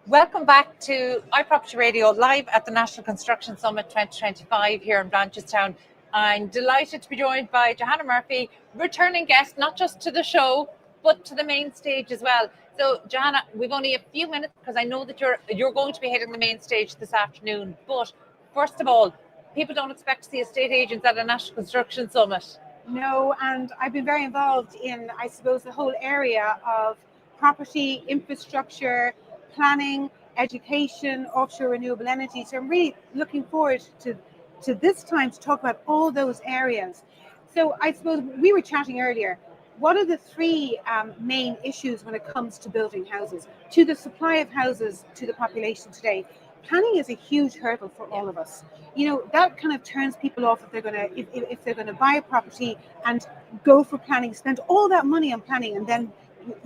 Welcome back to iProperty Radio live at the National Construction Summit 2025 here in Blanchardstown. I'm delighted to be joined by Johanna Murphy, returning guest, not just to the show, but to the main stage as well. So, Johanna, we've only a few minutes because I know that you're going to be hitting the main stage this afternoon. But first of all, people don't expect to see estate agents at a National Construction Summit. No, and I've been very involved in, I suppose, the whole area of property, infrastructure, planning, education, offshore renewable energy. So I'm really looking forward to this time to talk about all those areas. So I suppose we were chatting earlier. What are the three main issues when it comes to building houses, to the supply of houses to the population today? Planning is a huge hurdle for all of us. You know, that kind of turns people off if they're gonna buy a property and go for planning, spend all that money on planning and then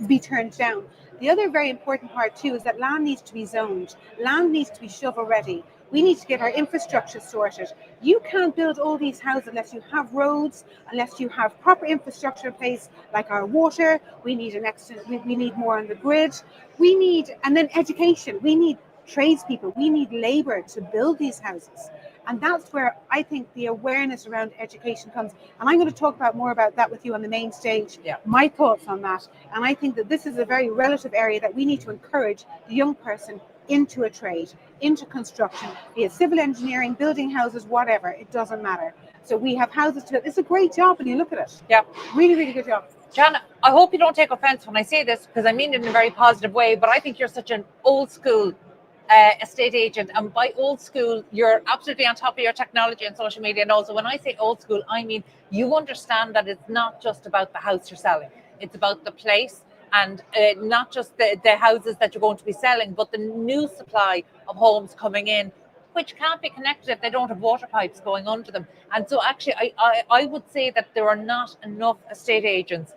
be turned down. The other very important part too is that land needs to be zoned. Land needs to be shovel ready. We need to get our infrastructure sorted. You can't build all these houses unless you have roads, unless you have proper infrastructure in place, like our water. We need we need more on the grid. And then education. We need tradespeople. We need labor to build these houses. And that's where I think the awareness around education comes. And I'm going to talk more about that with you on the main stage, my thoughts on that. And I think that this is a very relative area that we need to encourage the young person into a trade, into construction, be it civil engineering, building houses, whatever, it doesn't matter. So we have houses to build. It's a great job when you look at it. Yeah. Really, really good job. Johanna, I hope you don't take offense when I say this because I mean it in a very positive way, but I think you're such an old school estate agent, and by old school you're absolutely on top of your technology and social media. And also when I say old school, I mean you understand that it's not just about the house you're selling, it's about the place, and not just the houses that you're going to be selling, but the new supply of homes coming in which can't be connected if they don't have water pipes going under them. And so actually I would say that there are not enough estate agents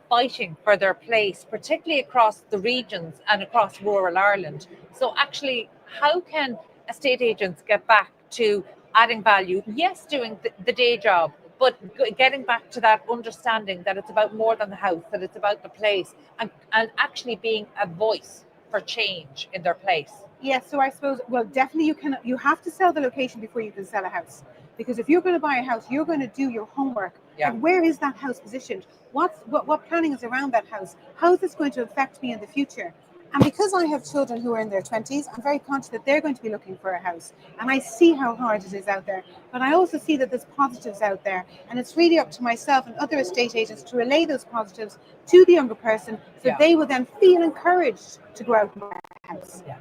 fighting for their place, particularly across the regions and across rural Ireland. So actually, how can estate agents get back to adding value? Yes, doing the day job, but getting back to that understanding that it's about more than the house, that it's about the place, and actually being a voice for change in their place. Yes, so I suppose, well, definitely you have to sell the location before you can sell a house. Because if you're going to buy a house, you're going to do your homework. Yeah. And where is that house positioned? What planning is around that house? How is this going to affect me in the future? And because I have children who are in their 20s, I'm very conscious that they're going to be looking for a house. And I see how hard it is out there. But I also see that there's positives out there. And it's really up to myself and other estate agents to relay those positives to the younger person so they will then feel encouraged to go out and buy a house. Yeah.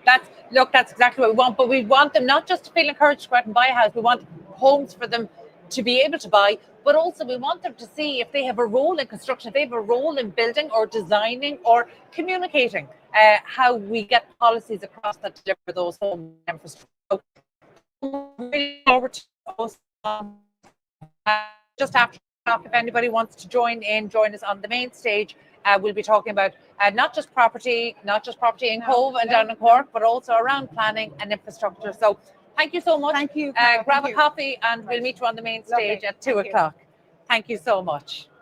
That's exactly what we want, but we want them not just to feel encouraged to go out and buy a house. We want homes for them to be able to buy, but also we want them to see if they have a role in construction, if they have a role in building or designing or communicating how we get policies across that deliver those home infrastructure. Really forward to those, just after talk, if anybody wants to join us on the main stage. We'll be talking about not just property in Cove and down in Cork, but also around planning and infrastructure. So thank you so much. Thank you. Grab a coffee and we'll meet you on the main stage at 2 o'clock. Thank you so much.